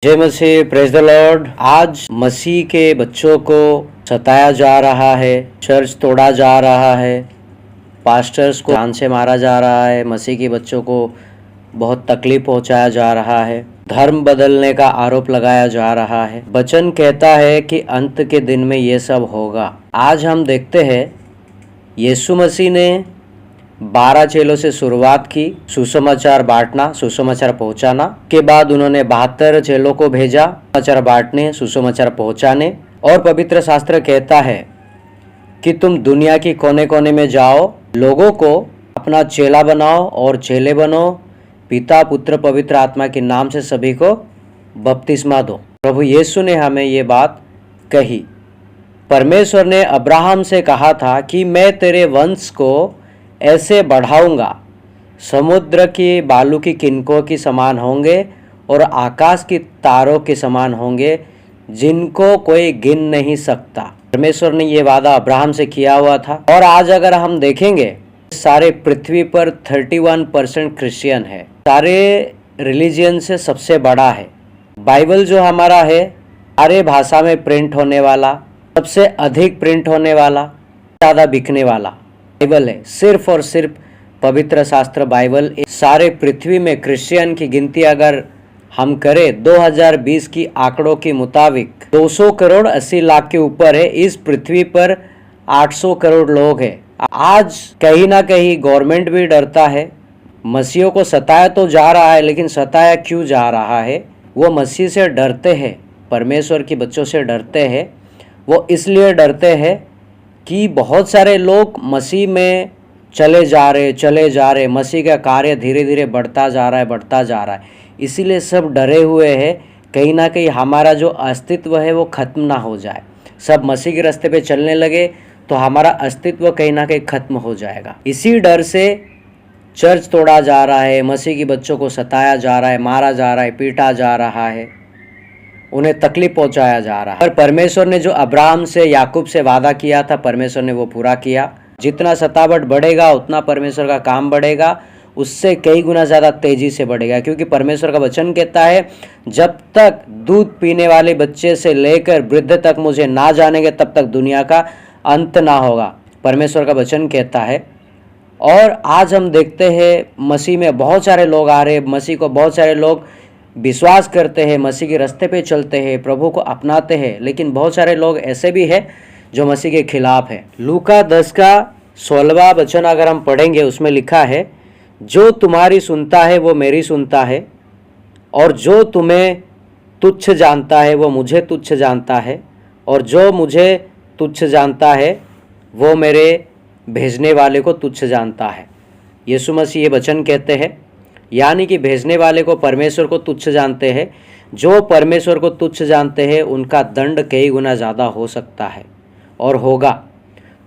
जय मसीह, praise the Lord. आज मसीह के बच्चों को सताया जा रहा है, चर्च तोड़ा जा रहा है, पास्टर्स को जान से मारा जा रहा है, मसीह के बच्चों को बहुत तकलीफ पहुंचाया जा रहा है, धर्म बदलने का आरोप लगाया जा रहा है। वचन कहता है कि अंत के दिन में ये सब होगा। आज हम देखते हैं यीशु मसीह ने 12 चेलों से शुरुआत की, सुसमाचार बांटना, सुसमाचार पहुंचाना के बाद उन्होंने 72 चेलों को भेजा सुसमाचार बांटने, सुसमाचार पहुंचाने। और पवित्र शास्त्र कहता है कि तुम दुनिया की कोने कोने में जाओ, लोगों को अपना चेला बनाओ और चेले बनो, पिता पुत्र पवित्र आत्मा के नाम से सभी को बपतिस्मा दो। प्रभु यीशु ने हमें ये बात कही। परमेश्वर ने अब्राहम से कहा था कि मैं तेरे वंश को ऐसे बढ़ाऊंगा, समुद्र की बालू की किनकों की समान होंगे और आकाश की तारों के समान होंगे, जिनको कोई गिन नहीं सकता। परमेश्वर ने ये वादा अब्राहम से किया हुआ था। और आज अगर हम देखेंगे, सारे पृथ्वी पर 31% क्रिश्चियन है, सारे रिलीजियन से सबसे बड़ा है। बाइबल जो हमारा है, सारे भाषा में प्रिंट होने वाला, सबसे अधिक प्रिंट होने वाला, ज़्यादा बिकने वाला बाइबल है। सिर्फ और सिर्फ पवित्र शास्त्र बाइबल। सारे पृथ्वी में क्रिश्चियन की गिनती अगर हम करें 2020 की आंकड़ों के मुताबिक 200 करोड़ 80 लाख के ऊपर है। इस पृथ्वी पर 800 करोड़ लोग हैं। आज कहीं ना कहीं गवर्नमेंट भी डरता है। मसीहों को सताया तो जा रहा है, लेकिन सताया क्यों जा रहा है? वो मसीह से डरते हैं, परमेश्वर के बच्चों से डरते हैं। वो इसलिए डरते हैं कि बहुत सारे लोग मसीह में चले जा रहे, मसीह का कार्य धीरे धीरे बढ़ता जा रहा है। इसीलिए सब डरे हुए हैं, कहीं ना कहीं हमारा जो अस्तित्व है वो खत्म ना हो जाए। सब मसीह के रास्ते पे चलने लगे तो हमारा अस्तित्व कहीं ना कहीं खत्म हो जाएगा। इसी डर से चर्च तोड़ा जा रहा है, मसीह के बच्चों को सताया जा रहा है, मारा जा रहा है, पीटा जा रहा है, उन्हें तकलीफ पहुंचाया जा रहा है। और परमेश्वर ने जो अब्राहम से, याकूब से वादा किया था, परमेश्वर ने वो पूरा किया। जितना सतावट बढ़ेगा उतना परमेश्वर का काम बढ़ेगा, उससे कई गुना ज़्यादा तेजी से बढ़ेगा। क्योंकि परमेश्वर का वचन कहता है, जब तक दूध पीने वाले बच्चे से लेकर वृद्ध तक मुझे ना जानेंगे, तब तक दुनिया का अंत ना होगा। परमेश्वर का वचन कहता है। और आज हम देखते हैं मसीह में बहुत सारे लोग आ रहे, मसीह को बहुत सारे लोग विश्वास करते हैं, मसीह के रास्ते पे चलते हैं, प्रभु को अपनाते हैं। लेकिन बहुत सारे लोग ऐसे भी हैं जो मसीह के खिलाफ है। लूका 10 का 16वां वचन अगर हम पढ़ेंगे, उसमें लिखा है, जो तुम्हारी सुनता है वो मेरी सुनता है, और जो तुम्हें तुच्छ जानता है वो मुझे तुच्छ जानता है, और जो मुझे तुच्छ जानता है वो मेरे भेजने वाले को तुच्छ जानता है। यीशु मसीह ये वचन कहते हैं, यानी कि भेजने वाले को परमेश्वर को तुच्छ जानते हैं। जो परमेश्वर को तुच्छ जानते हैं उनका दंड कई गुना ज़्यादा हो सकता है और होगा।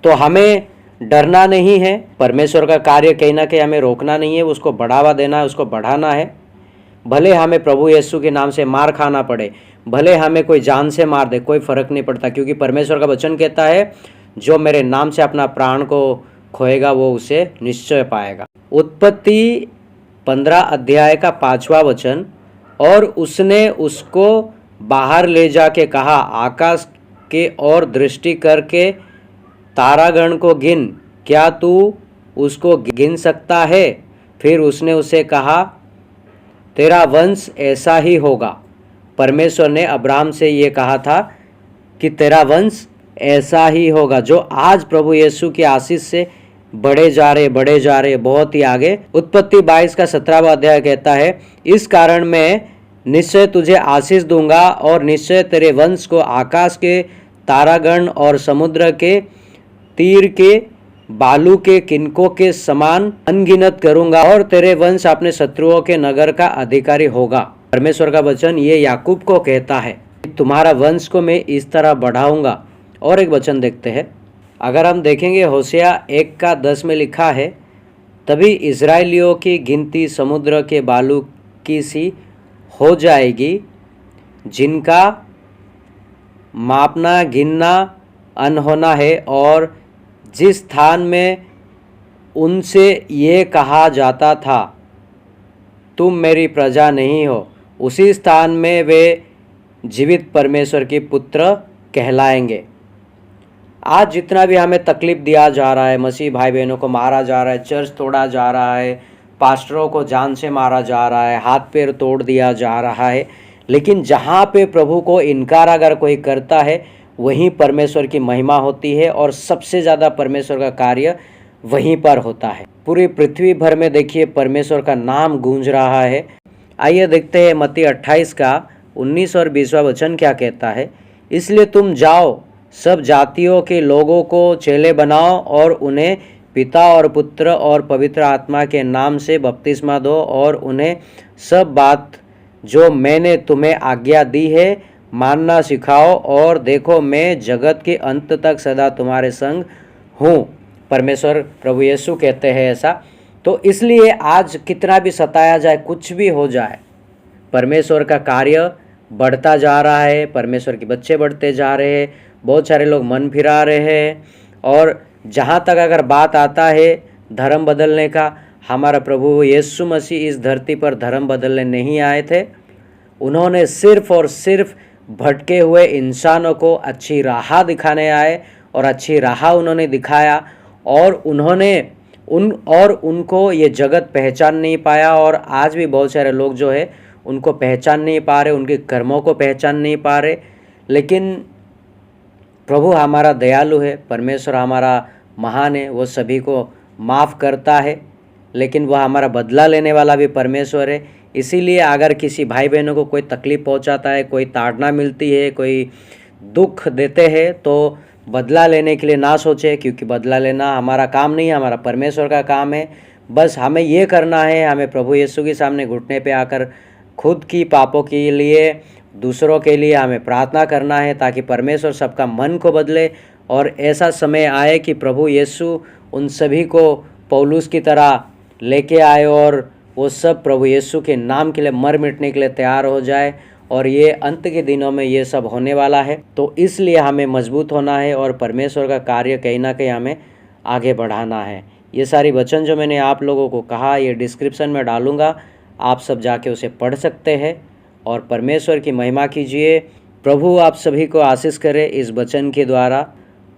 तो हमें डरना नहीं है, परमेश्वर का कार्य कहीं ना कहीं हमें रोकना नहीं है, उसको बढ़ावा देना है, उसको बढ़ाना है। भले हमें प्रभु यीशु के नाम से मार खाना पड़े, भले हमें कोई जान से मार दे, कोई फ़र्क नहीं पड़ता। क्योंकि परमेश्वर का वचन कहता है, जो मेरे नाम से अपना प्राण को खोएगा वो उसे निश्चय पाएगा। उत्पत्ति 15 अध्याय का 5वां वचन, और उसने उसको बाहर ले जाके कहा, आकाश के ओर दृष्टि करके तारागण को गिन, क्या तू उसको गिन सकता है? फिर उसने उसे कहा, तेरा वंश ऐसा ही होगा। परमेश्वर ने अब्राहम से ये कहा था कि तेरा वंश ऐसा ही होगा। जो आज प्रभु यीशु की आशीष से बढ़े जा रहे बहुत ही आगे। उत्पत्ति 22 का 17वां अध्याय कहता है, इस कारण मैं निश्चय तुझे आशीष दूंगा और निश्चय तेरे वंश को आकाश के तारागण और समुद्र के तीर के बालू के किनकों के समान अनगिनत करूंगा, और तेरे वंश अपने शत्रुओं के नगर का अधिकारी होगा। परमेश्वर का वचन ये याकूब को कहता है, तुम्हारा वंश को मैं इस तरह बढ़ाऊंगा। और एक वचन देखते हैं, अगर हम देखेंगे होशिया 1 का 10 में लिखा है, तभी इज़राइलियों की गिनती समुद्र के बालू की सी हो जाएगी, जिनका मापना गिनना अनहोना है। और जिस स्थान में उनसे ये कहा जाता था, तुम मेरी प्रजा नहीं हो, उसी स्थान में वे जीवित परमेश्वर के पुत्र कहलाएंगे। आज जितना भी हमें तकलीफ दिया जा रहा है, मसीह भाई बहनों को मारा जा रहा है, चर्च तोड़ा जा रहा है, पास्टरों को जान से मारा जा रहा है, हाथ पैर तोड़ दिया जा रहा है, लेकिन जहाँ पे प्रभु को इनकार अगर कोई करता है वहीं परमेश्वर की महिमा होती है और सबसे ज़्यादा परमेश्वर का कार्य वहीं पर होता है। पूरी पृथ्वी भर में देखिए परमेश्वर का नाम गूंज रहा है। आइए देखते हैं मत्ती 28 का 19 और 20वां वचन क्या कहता है। इसलिए तुम जाओ, सब जातियों के लोगों को चेले बनाओ और उन्हें पिता और पुत्र और पवित्र आत्मा के नाम से बपतिस्मा दो और उन्हें सब बात जो मैंने तुम्हें आज्ञा दी है मानना सिखाओ, और देखो मैं जगत के अंत तक सदा तुम्हारे संग हूँ। परमेश्वर प्रभु यीशु कहते हैं ऐसा। तो इसलिए आज कितना भी सताया जाए, कुछ भी हो जाए, परमेश्वर का कार्य बढ़ता जा रहा है, परमेश्वर के बच्चे बढ़ते जा रहे हैं, बहुत सारे लोग मन फिरा रहे हैं। और जहाँ तक अगर बात आता है धर्म बदलने का, हमारा प्रभु यीशु मसीह इस धरती पर धर्म बदलने नहीं आए थे। उन्होंने सिर्फ और सिर्फ भटके हुए इंसानों को अच्छी राह दिखाने आए और अच्छी राह उन्होंने दिखाया, और उनको ये जगत पहचान नहीं पाया। और आज भी बहुत सारे लोग जो है उनको पहचान नहीं पा रहे, उनके कर्मों को पहचान नहीं पा रहे। लेकिन प्रभु हमारा दयालु है, परमेश्वर हमारा महान है, वो सभी को माफ़ करता है, लेकिन वह हमारा बदला लेने वाला भी परमेश्वर है। इसीलिए अगर किसी भाई बहनों को कोई तकलीफ़ पहुंचाता है, कोई ताड़ना मिलती है, कोई दुख देते हैं, तो बदला लेने के लिए ना सोचे, क्योंकि बदला लेना हमारा काम नहीं है, हमारा परमेश्वर का काम है। बस हमें ये करना है, हमें प्रभु यीशु के सामने घुटने पे आकर खुद की पापों के लिए, दूसरों के लिए हमें प्रार्थना करना है, ताकि परमेश्वर सबका मन को बदले और ऐसा समय आए कि प्रभु यीशु उन सभी को पौलुस की तरह लेके आए और वो सब प्रभु यीशु के नाम के लिए मर मिटने के लिए तैयार हो जाए। और ये अंत के दिनों में ये सब होने वाला है। तो इसलिए हमें मजबूत होना है और परमेश्वर का कार्य कहीं ना कहीं हमें आगे बढ़ाना है। ये सारी वचन जो मैंने आप लोगों को कहा, ये डिस्क्रिप्शन में डालूँगा, आप सब जाके उसे पढ़ सकते हैं और परमेश्वर की महिमा कीजिए। प्रभु आप सभी को आशीष करे इस वचन के द्वारा।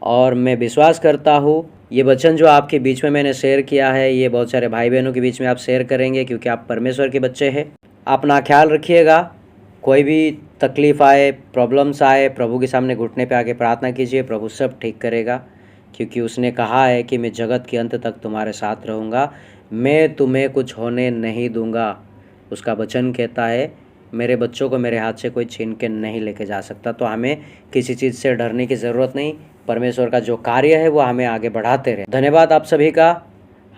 और मैं विश्वास करता हूँ ये वचन जो आपके बीच में मैंने शेयर किया है, ये बहुत सारे भाई बहनों के बीच में आप शेयर करेंगे, क्योंकि आप परमेश्वर के बच्चे हैं। अपना ख्याल रखिएगा। कोई भी तकलीफ़ आए, प्रॉब्लम्स आए, प्रभु के सामने घुटने पे आके प्रार्थना कीजिए, प्रभु सब ठीक करेगा, क्योंकि उसने कहा है कि मैं जगत के अंत तक तुम्हारे साथ रहूँगा, मैं तुम्हें कुछ होने नहीं दूँगा। उसका वचन कहता है मेरे बच्चों को मेरे हाथ से कोई छीन के नहीं लेके जा सकता। तो हमें किसी चीज़ से डरने की ज़रूरत नहीं। परमेश्वर का जो कार्य है वो हमें आगे बढ़ाते रहे। धन्यवाद आप सभी का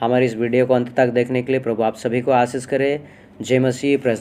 हमारी इस वीडियो को अंत तक देखने के लिए। प्रभु आप सभी को आशीष करे। जय मसीह। प्रेज़